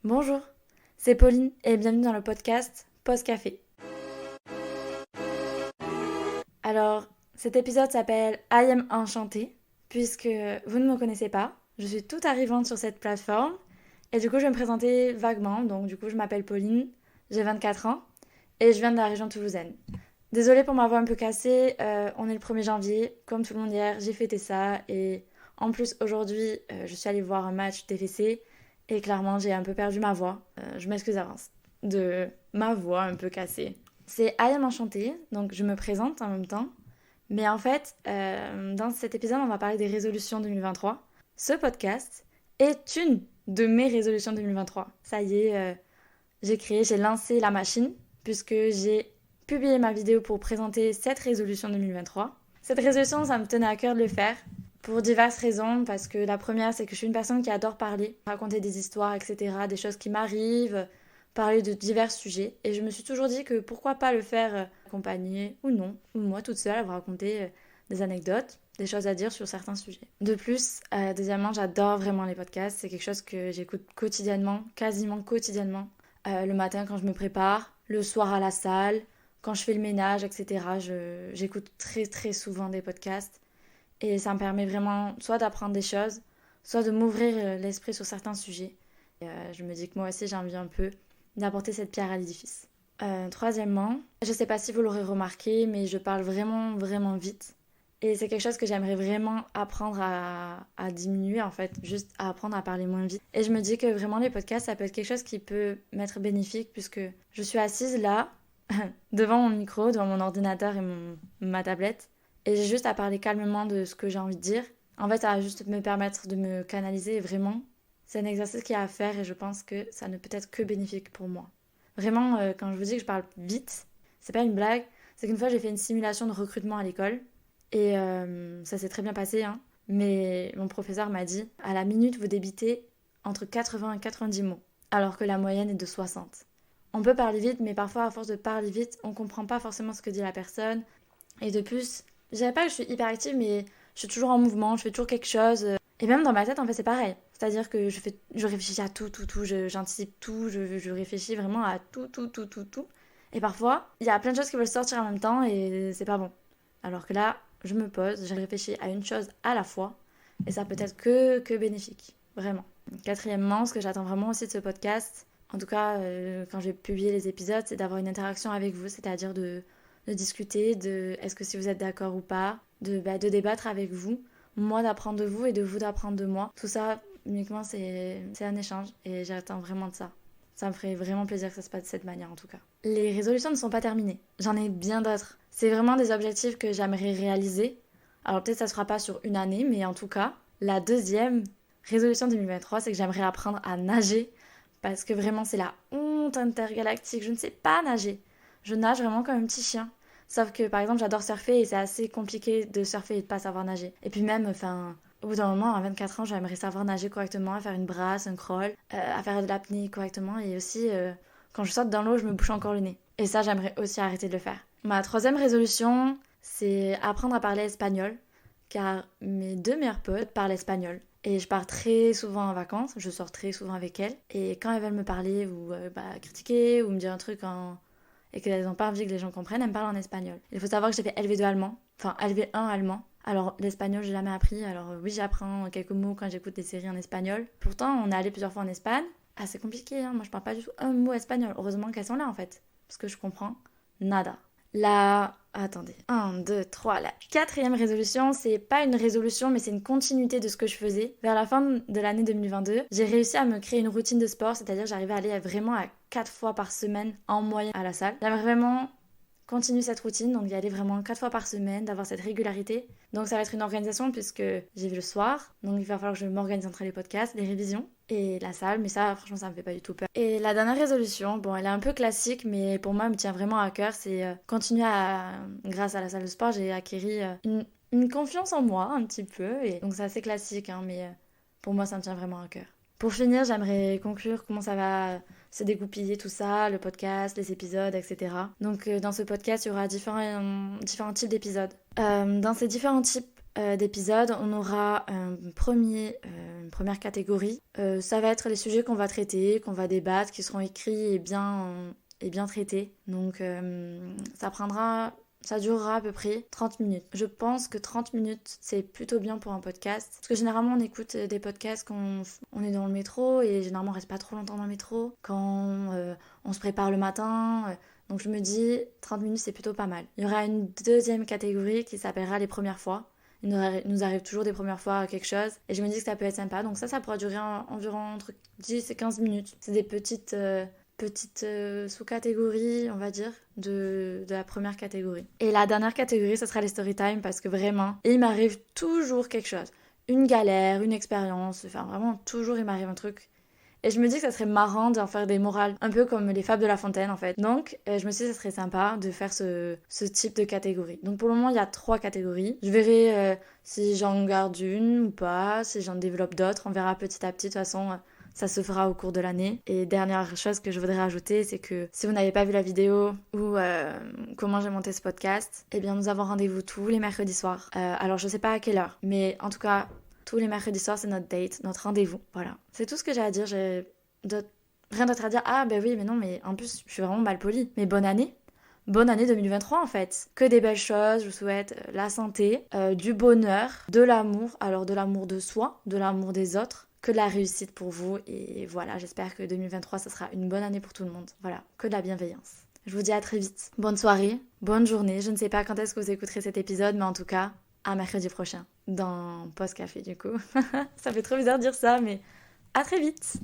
Bonjour, c'est Pauline et bienvenue dans le podcast Pause Café. Alors, cet épisode s'appelle I am enchantée, puisque vous ne me connaissez pas, je suis toute arrivante sur cette plateforme, et du coup je vais me présenter vaguement, donc du coup je m'appelle Pauline, j'ai 24 ans, et je viens de la région toulousaine. Désolée pour ma voix un peu cassée, on est le 1er janvier, comme tout le monde hier, j'ai fêté ça, et en plus aujourd'hui je suis allée voir un match TFC, et clairement j'ai un peu perdu ma voix, je m'excuse d'avance de ma voix un peu cassée. C'est I am enchantée, donc je me présente en même temps. Mais en fait, dans cet épisode, on va parler des résolutions 2023. Ce podcast est une de mes résolutions 2023. Ça y est, j'ai lancé la machine, puisque j'ai publié ma vidéo pour présenter cette résolution 2023. Cette résolution, ça me tenait à cœur de le faire, pour diverses raisons, parce que la première, c'est que je suis une personne qui adore parler, raconter des histoires, etc., des choses qui m'arrivent, parler de divers sujets. Et je me suis toujours dit que pourquoi pas le faire accompagné ou non, ou moi toute seule, vous raconter des anecdotes, des choses à dire sur certains sujets. De plus, deuxièmement, j'adore vraiment les podcasts. C'est quelque chose que j'écoute quotidiennement, quasiment quotidiennement. Le matin quand je me prépare, le soir à la salle, quand je fais le ménage, etc. J'écoute très très souvent des podcasts. Et ça me permet vraiment soit d'apprendre des choses, soit de m'ouvrir l'esprit sur certains sujets. Et, je me dis que moi aussi j'ai envie un peu d'apporter cette pierre à l'édifice. Troisièmement, je sais pas si vous l'aurez remarqué, mais je parle vraiment vite. Et c'est quelque chose que j'aimerais vraiment apprendre à diminuer, en fait, juste à apprendre à parler moins vite. Et je me dis que vraiment les podcasts, ça peut être quelque chose qui peut m'être bénéfique, puisque je suis assise là, devant mon micro, devant mon ordinateur et ma tablette, et j'ai juste à parler calmement de ce que j'ai envie de dire. En fait, ça va juste me permettre de me canaliser et vraiment, c'est un exercice qu'il y a à faire et je pense que ça ne peut être que bénéfique pour moi. Vraiment, quand je vous dis que je parle vite, c'est pas une blague, c'est qu'une fois j'ai fait une simulation de recrutement à l'école et ça s'est très bien passé, hein. Mais mon professeur m'a dit, à la minute vous débitez entre 80 et 90 mots, alors que la moyenne est de 60. On peut parler vite, mais parfois à force de parler vite, on comprend pas forcément ce que dit la personne. Et de plus, je dirais pas que je suis hyper active, mais je suis toujours en mouvement, je fais toujours quelque chose. Et même dans ma tête, en fait, c'est pareil. C'est-à-dire que je réfléchis à tout, j'anticipe tout, je réfléchis vraiment à tout. Et parfois, il y a plein de choses qui veulent sortir en même temps et c'est pas bon. Alors que là, je me pose, je réfléchis à une chose à la fois et ça peut être que bénéfique. Vraiment. Quatrièmement, ce que j'attends vraiment aussi de ce podcast, en tout cas quand je vais publier les épisodes, c'est d'avoir une interaction avec vous, c'est-à-dire de discuter, de est-ce que si vous êtes d'accord ou pas, de débattre avec vous, moi d'apprendre de vous et de vous d'apprendre de moi. Tout ça, uniquement, c'est un échange et j'attends vraiment de ça. Ça me ferait vraiment plaisir que ça se passe de cette manière en tout cas. Les résolutions ne sont pas terminées. J'en ai bien d'autres. C'est vraiment des objectifs que j'aimerais réaliser. Alors peut-être ça se fera pas sur une année, mais en tout cas, la deuxième résolution 2023, c'est que j'aimerais apprendre à nager parce que vraiment c'est la honte intergalactique. Je ne sais pas nager. Je nage vraiment comme un petit chien. Sauf que par exemple j'adore surfer et c'est assez compliqué de surfer et de pas savoir nager. Et puis même, au bout d'un moment, à 24 ans, j'aimerais savoir nager correctement, à faire une brasse, un crawl, à faire de l'apnée correctement et aussi quand je saute dans l'eau, je me bouche encore le nez. Et ça, j'aimerais aussi arrêter de le faire. Ma troisième résolution, c'est apprendre à parler espagnol car mes deux meilleures potes parlent espagnol. Et je pars très souvent en vacances, je sors très souvent avec elles. Et quand elles veulent me parler ou critiquer ou me dire un truc et qu'elles n'ont pas envie que les gens comprennent, elles me parlent en espagnol. Il faut savoir que j'ai fait LV2 allemand, enfin LV1 allemand. Alors l'espagnol, j'ai jamais appris. Alors oui, j'apprends quelques mots quand j'écoute des séries en espagnol. Pourtant, on est allé plusieurs fois en Espagne. Ah, c'est compliqué, hein. Moi je parle pas du tout un mot espagnol. Heureusement qu'elles sont là en fait, parce que je comprends nada. Attendez. 1, 2, 3. La quatrième résolution, c'est pas une résolution, mais c'est une continuité de ce que je faisais. Vers la fin de l'année 2022, j'ai réussi à me créer une routine de sport, c'est-à-dire j'arrivais à aller vraiment à 4 fois par semaine en moyenne à la salle. J'aimerais vraiment continuer cette routine, donc y aller vraiment 4 fois par semaine, d'avoir cette régularité. Donc ça va être une organisation puisque j'y vais le soir, donc il va falloir que je m'organise entre les podcasts, les révisions et la salle, mais ça franchement ça me fait pas du tout peur. Et la dernière résolution, bon elle est un peu classique, mais pour moi elle me tient vraiment à cœur, c'est continuer grâce à la salle de sport, j'ai acquis une confiance en moi un petit peu, et donc c'est assez classique, hein, mais pour moi ça me tient vraiment à cœur. Pour finir, j'aimerais conclure comment ça va se dégoupiller tout ça, le podcast, les épisodes, etc. Donc dans ce podcast, il y aura différents types d'épisodes. Dans ces différents types d'épisode, on aura une première catégorie. Ça va être les sujets qu'on va traiter, qu'on va débattre, qui seront écrits et bien traités. Donc ça durera à peu près 30 minutes. Je pense que 30 minutes, c'est plutôt bien pour un podcast. Parce que généralement, on écoute des podcasts quand on est dans le métro et généralement, on reste pas trop longtemps dans le métro. Quand on se prépare le matin. Donc je me dis, 30 minutes, c'est plutôt pas mal. Il y aura une deuxième catégorie qui s'appellera les premières fois. Il nous arrive toujours des premières fois quelque chose. Et je me dis que ça peut être sympa. Donc ça pourra durer environ entre 10 et 15 minutes. C'est des petites sous-catégories, on va dire, de la première catégorie. Et la dernière catégorie, ce sera les story time parce que vraiment, il m'arrive toujours quelque chose. Une galère, une expérience, enfin vraiment, toujours il m'arrive un truc. Et je me dis que ça serait marrant d'en faire des morales, un peu comme les fables de La Fontaine en fait. Donc je me suis dit que ça serait sympa de faire ce type de catégorie. Donc pour le moment il y a 3 catégories. Je verrai si j'en garde une ou pas, si j'en développe d'autres. On verra petit à petit. De toute façon ça se fera au cours de l'année. Et dernière chose que je voudrais rajouter, c'est que si vous n'avez pas vu la vidéo ou comment j'ai monté ce podcast, eh bien nous avons rendez-vous tous les mercredis soirs. Alors je sais pas à quelle heure, mais en tout cas tous les mercredis soirs, c'est notre date, notre rendez-vous. Voilà. C'est tout ce que j'ai à dire. J'ai rien d'autre à dire. Ah, ben oui, mais non, mais en plus, je suis vraiment mal polie. Mais bonne année. Bonne année 2023, en fait. Que des belles choses. Je vous souhaite la santé, du bonheur, de l'amour. Alors, de l'amour de soi, de l'amour des autres. Que de la réussite pour vous. Et voilà, j'espère que 2023, ça sera une bonne année pour tout le monde. Voilà. Que de la bienveillance. Je vous dis à très vite. Bonne soirée, bonne journée. Je ne sais pas quand est-ce que vous écouterez cet épisode, mais en tout cas, à mercredi prochain, dans Post Café du coup. Ça fait trop bizarre de dire ça, mais à très vite.